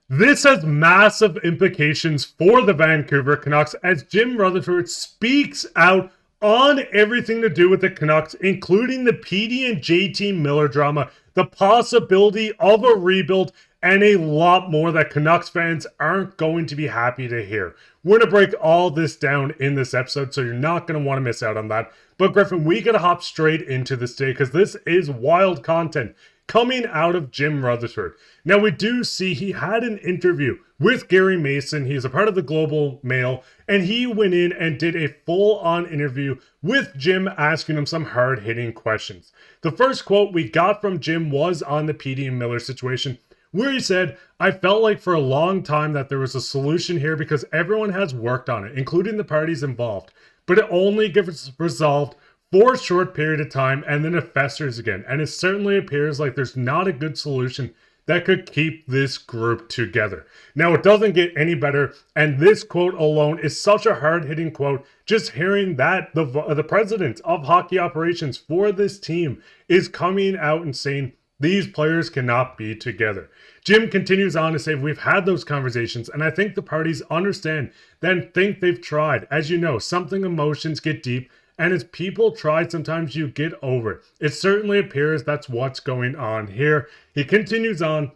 This has massive implications for the Vancouver Canucks as Jim Rutherford speaks out on everything to do with the Canucks, including the Petey and JT Miller drama, the possibility of a rebuild, and a lot more that Canucks fans aren't going to be happy to hear. We're going to break all this down in this episode, so you're not going to want to miss out on that. But Griffin, we got to hop straight into this today because this is wild content coming out of Jim Rutherford. Now, we do see he had an interview with Gary Mason. He's a part of the Global Mail, and he went in and did a full-on interview with Jim, asking him some hard-hitting questions. The first quote we got from Jim was on the Petey and Miller situation, where he said, "I felt like for a long time that there was a solution here because everyone has worked on it, including the parties involved, but it only gets resolved for a short period of time and then it festers again. And it certainly appears like there's not a good solution that could keep this group together." Now, it doesn't get any better, and this quote alone is such a hard-hitting quote. Just hearing that the president of hockey operations for this team is coming out and saying these players cannot be together. Jim continues on to say, "We've had those conversations, and I think the parties understand, then think they've tried. As you know, something emotions get deep, and as people try, sometimes you get over it. It certainly appears that's what's going on here." He continues on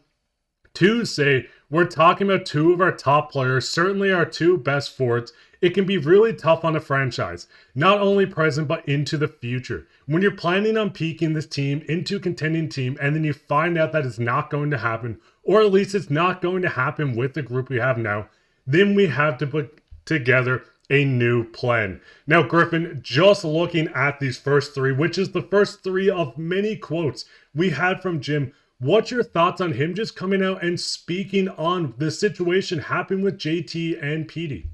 to say, "We're talking about two of our top players, certainly our two best forwards. It can be really tough on a franchise, not only present but into the future. When you're planning on peaking this team into a contending team and then you find out that it's not going to happen, or at least it's not going to happen with the group we have now, then we have to put together a new plan." Now, Griffin, just looking at these first three, which is the first three of many quotes we had from Jim, what's your thoughts on him just coming out and speaking on the situation happening with JT and Petey?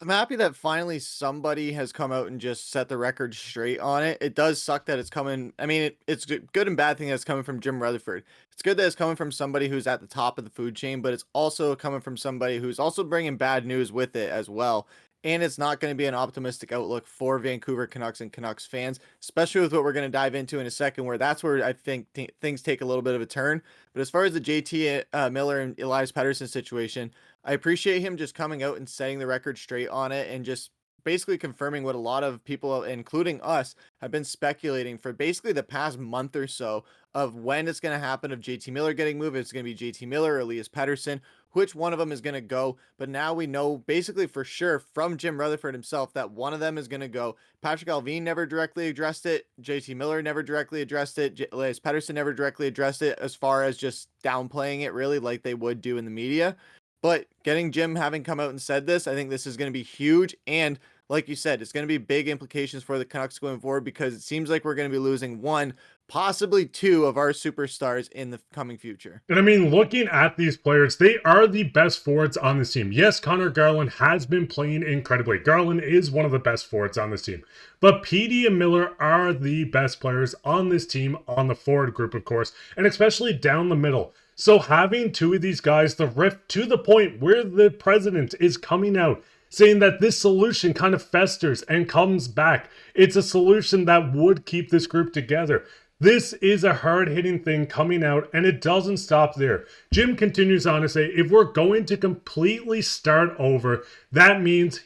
I'm happy that finally somebody has come out and just set the record straight on it. It does suck that it's coming. I mean, it's good and bad thing that's coming from Jim Rutherford. It's good that it's coming from somebody who's at the top of the food chain, but it's also coming from somebody who's also bringing bad news with it as well. And it's not going to be an optimistic outlook for Vancouver Canucks and Canucks fans, especially with what we're going to dive into in a second, where that's where I think things take a little bit of a turn. But as far as the JT Miller and Elias Pettersson situation, I appreciate him just coming out and setting the record straight on it and just basically confirming what a lot of people, including us, have been speculating for basically the past month or so of when it's going to happen of JT Miller getting moved. It's going to be JT Miller or Elias Pettersson, which one of them is going to go. But now we know basically for sure from Jim Rutherford himself that one of them is going to go. Patrik Allvin never directly addressed it. JT Miller never directly addressed it. Elias Pettersson never directly addressed it, as far as just downplaying it really like they would do in the media. But getting Jim having come out and said this, I think this is going to be huge. And like you said, it's going to be big implications for the Canucks going forward, because it seems like we're going to be losing one, possibly two of our superstars in the coming future. And I mean, looking at these players, they are the best forwards on this team. Yes, Connor Garland has been playing incredibly. Garland is one of the best forwards on this team. But Petey and Miller are the best players on this team, on the forward group, of course, and especially down the middle. So having two of these guys, the rift to the point where the president is coming out saying that this solution kind of festers and comes back. It's a solution that would keep this group together. This is a hard-hitting thing coming out, and it doesn't stop there. Jim continues on to say, if we're going to completely start over, that means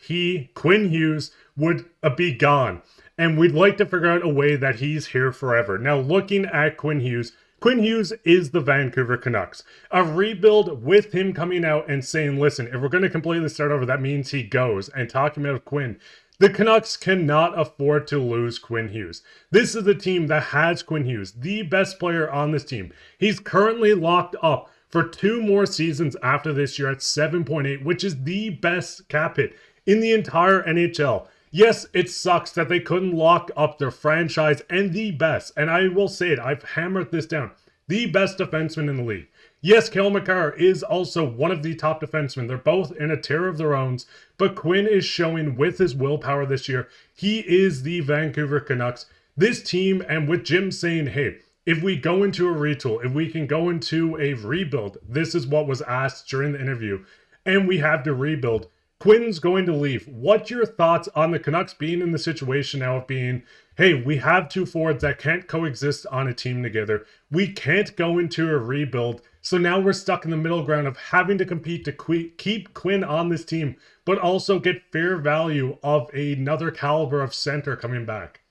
Quinn Hughes, would be gone. And we'd like to figure out a way that he's here forever. Now, looking at Quinn Hughes is the Vancouver Canucks. A rebuild with him coming out and saying, listen, if we're going to completely start over, that means he goes. And talking about Quinn, the Canucks cannot afford to lose Quinn Hughes. This is the team that has Quinn Hughes, the best player on this team. He's currently locked up for 2 more seasons after this year at 7.8, which is the best cap hit in the entire NHL. Yes, it sucks that they couldn't lock up their franchise and the best, and I will say it, I've hammered this down, the best defenseman in the league. Yes, Cale Makar is also one of the top defensemen. They're both in a tier of their own, but Quinn is showing with his willpower this year, he is the Vancouver Canucks. This team, and with Jim saying, hey, if we go into a retool, if we can go into a rebuild, this is what was asked during the interview, and we have to rebuild, Quinn's going to leave. What's your thoughts on the Canucks being in the situation now of being, hey, we have two forwards that can't coexist on a team together. We can't go into a rebuild. So now we're stuck in the middle ground of having to compete to keep Quinn on this team, but also get fair value of another caliber of center coming back.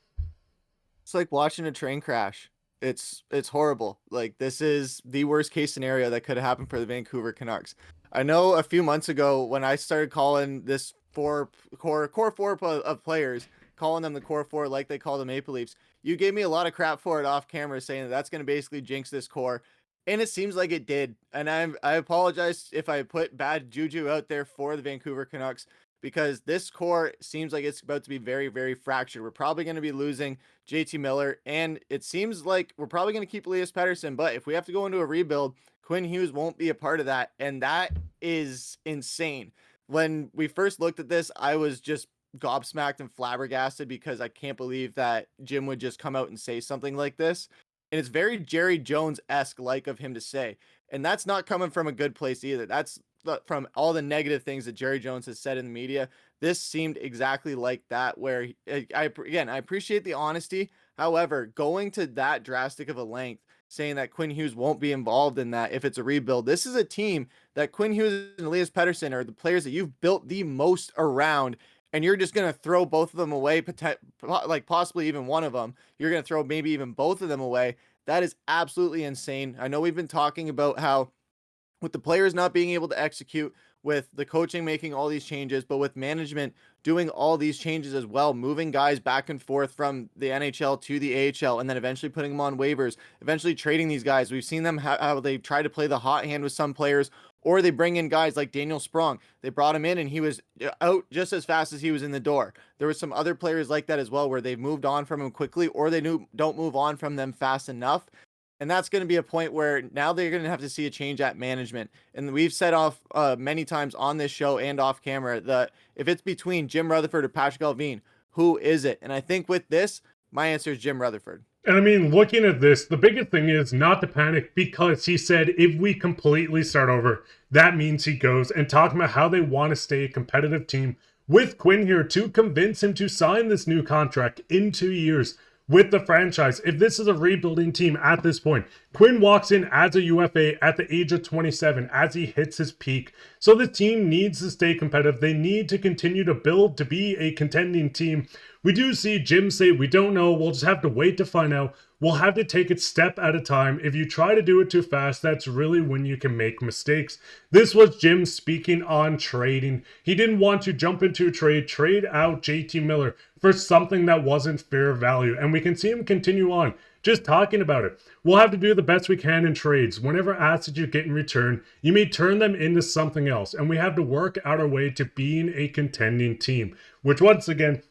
It's like watching a train crash. It's horrible. Like, this is the worst case scenario that could have happened for the Vancouver Canucks. I know a few months ago when I started calling this core four of players, calling them the core four like they call the Maple Leafs, you gave me a lot of crap for it off camera, saying that that's going to basically jinx this core. And it seems like it did. And I apologize if I put bad juju out there for the Vancouver Canucks, because this core seems like it's about to be very, very fractured. We're probably going to be losing JT Miller, and it seems like we're probably going to keep Elias Pettersson. But if we have to go into a rebuild, Quinn Hughes won't be a part of that. And that is insane. When we first looked at this, I was just gobsmacked and flabbergasted, because I can't believe that Jim would just come out and say something like this. And it's very Jerry Jones-esque like of him to say. And that's not coming from a good place either. That's from all the negative things that Jerry Jones has said in the media. This seemed exactly like that, where I appreciate the honesty. However, going to that drastic of a length, saying that Quinn Hughes won't be involved in that if it's a rebuild. This is a team that Quinn Hughes and Elias Pettersson are the players that you've built the most around, and you're just going to throw both of them away, like possibly even one of them. You're going to throw maybe even both of them away. That is absolutely insane. I know we've been talking about how, with the players not being able to execute, with the coaching making all these changes, but with management doing all these changes as well, moving guys back and forth from the NHL to the AHL, and then eventually putting them on waivers, eventually trading these guys. We've seen them how they try to play the hot hand with some players, or they bring in guys like Daniel Sprong. They brought him in and he was out just as fast as he was in the door. There were some other players like that as well, where they've moved on from him quickly, or they don't move on from them fast enough. And that's going to be a point where now they're going to have to see a change at management. And we've said off many times on this show and off camera that if it's between Jim Rutherford or Patrik Allvin, who is it? And I think with this, my answer is Jim Rutherford. And I mean, looking at this, the biggest thing is not to panic, because he said if we completely start over, that means he goes, and talking about how they want to stay a competitive team with Quinn here to convince him to sign this new contract in 2 years with the franchise. If this is a rebuilding team at this point, Quinn walks in as a UFA at the age of 27 as he hits his peak. So the team needs to stay competitive. They need to continue to build to be a contending team. We do see Jim say, we don't know, we'll just have to wait to find out. We'll have to take it step at a time. If you try to do it too fast, that's really when you can make mistakes. This was Jim speaking on trading. He didn't want to jump into a trade out JT Miller for something that wasn't fair value. And we can see him continue on just talking about it. We'll have to do the best we can in trades. Whenever assets you get in return, you may turn them into something else. And we have to work out our way to being a contending team, which once again,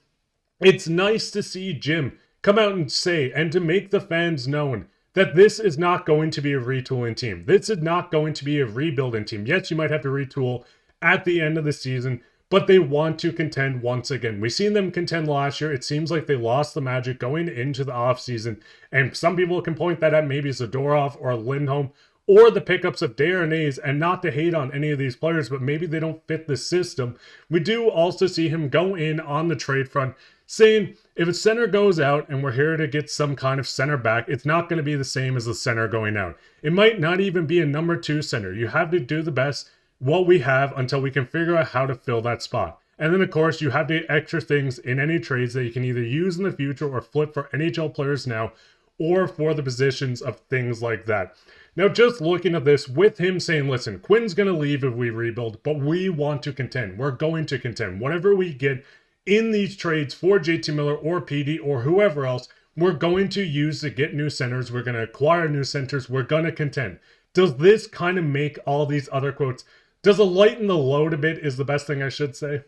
it's nice to see Jim come out and say, and to make the fans known, that this is not going to be a retooling team. This is not going to be a rebuilding team. Yes, you might have to retool at the end of the season, but they want to contend once again. We've seen them contend last year. It seems like they lost the magic going into the offseason, and some people can point that at maybe Zadorov or Lindholm, or the pickups of Darnay's, and not to hate on any of these players, but maybe they don't fit the system. We do also see him go in on the trade front, saying if a center goes out and we're here to get some kind of center back, it's not going to be the same as the center going out. It might not even be a number 2 center. You have to do the best what we have until we can figure out how to fill that spot. And then, of course, you have the extra things in any trades that you can either use in the future or flip for NHL players now, or for the positions of things like that. Now, just looking at this, with him saying, listen, Quinn's going to leave if we rebuild, but we want to contend. We're going to contend. Whatever we get in these trades for JT Miller or PD or whoever else, we're going to use to get new centers. We're going to acquire new centers. We're going to contend. Does this kind of make all these other quotes, does it lighten the load a bit, is the best thing I should say?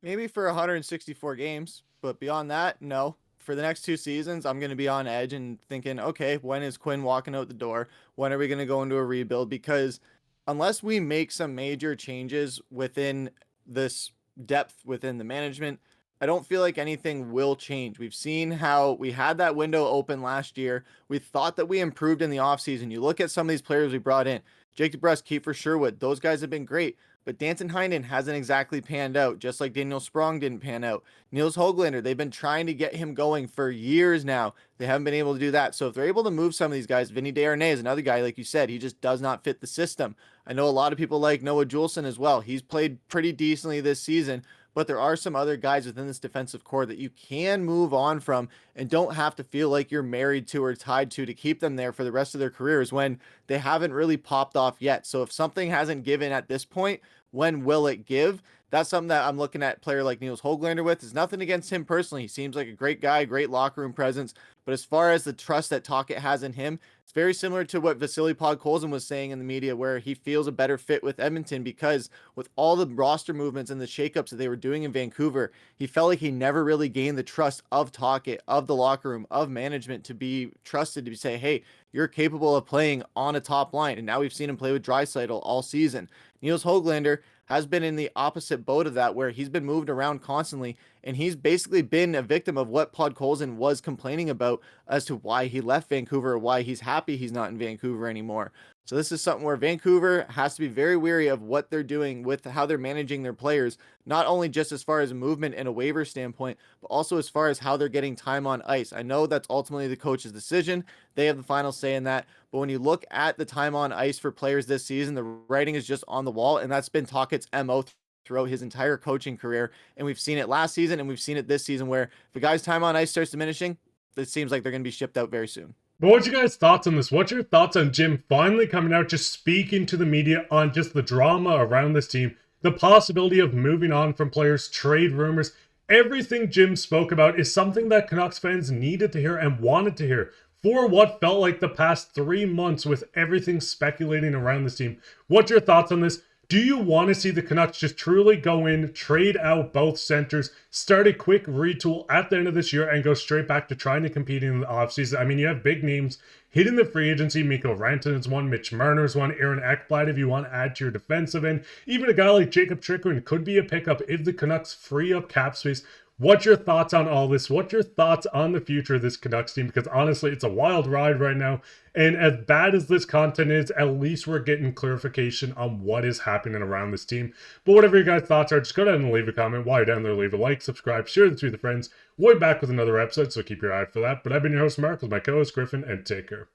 Maybe for 164 games, but beyond that, no. For the next 2 seasons, I'm going to be on edge and thinking, okay, when is Quinn walking out the door? When are we going to go into a rebuild? Because unless we make some major changes within this depth within the management, I don't feel like anything will change. We've seen how we had that window open last year. We thought that we improved in the offseason. You look at some of these players we brought in. Jake DeBrusk, Kiefer Sherwood, those guys have been great. But Danton Heinen hasn't exactly panned out, just like Daniel Sprong didn't pan out. Niels Höglander, they've been trying to get him going for years now. They haven't been able to do that. So if they're able to move some of these guys, Vinny Desharnais is another guy, like you said, he just does not fit the system. I know a lot of people like Noah Juulsen as well. He's played pretty decently this season, but there are some other guys within this defensive core that you can move on from and don't have to feel like you're married to or tied to keep them there for the rest of their careers when they haven't really popped off yet. So if something hasn't given at this point, when will it give? That's something that I'm looking at a player like Niels Höglander with. It's nothing against him personally. He seems like a great guy, great locker room presence. But as far as the trust that Tocchet has in him, it's very similar to what Vasily Podkolzin was saying in the media, where he feels a better fit with Edmonton because with all the roster movements and the shakeups that they were doing in Vancouver, he felt like he never really gained the trust of Tocchet, of the locker room, of management to be trusted to say, hey, you're capable of playing on a top line. And now we've seen him play with Draisaitl all season. Niels Höglander has been in the opposite boat of that, where he's been moved around constantly, and he's basically been a victim of what Podkolzin was complaining about as to why he left Vancouver, or why he's happy he's not in Vancouver anymore. So this is something where Vancouver has to be very wary of what they're doing with how they're managing their players, not only just as far as movement and a waiver standpoint, but also as far as how they're getting time on ice. I know that's ultimately the coach's decision. They have the final say in that. But when you look at the time on ice for players this season, the writing is just on the wall, and that's been Tocchet's MO throughout his entire coaching career. And we've seen it last season, and we've seen it this season, where if a guy's time on ice starts diminishing, it seems like they're going to be shipped out very soon. But what's your guys' thoughts on this? What's your thoughts on Jim finally coming out, just speaking to the media on just the drama around this team, the possibility of moving on from players, trade rumors? Everything Jim spoke about is something that Canucks fans needed to hear and wanted to hear for what felt like the past 3 months with everything speculating around this team. What's your thoughts on this? Do you want to see the Canucks just truly go in, trade out both centers, start a quick retool at the end of this year, and go straight back to trying to compete in the offseason? I mean, you have big names hitting the free agency. Mikko Rantanen's one, Mitch Marner's one, Aaron Ekblad if you want to add to your defensive end. Even a guy like Jacob Chikrin could be a pickup if the Canucks free up cap space. What's your thoughts on all this? What's your thoughts on the future of this Canucks team? Because honestly, it's a wild ride right now. And as bad as this content is, at least we're getting clarification on what is happening around this team. But whatever your guys' thoughts are, just go down and leave a comment. While you're down there, leave a like, subscribe, share this with your friends. We'll be back with another episode, so keep your eye out for that. But I've been your host, Mark, with my co-host, Griffin, and take care.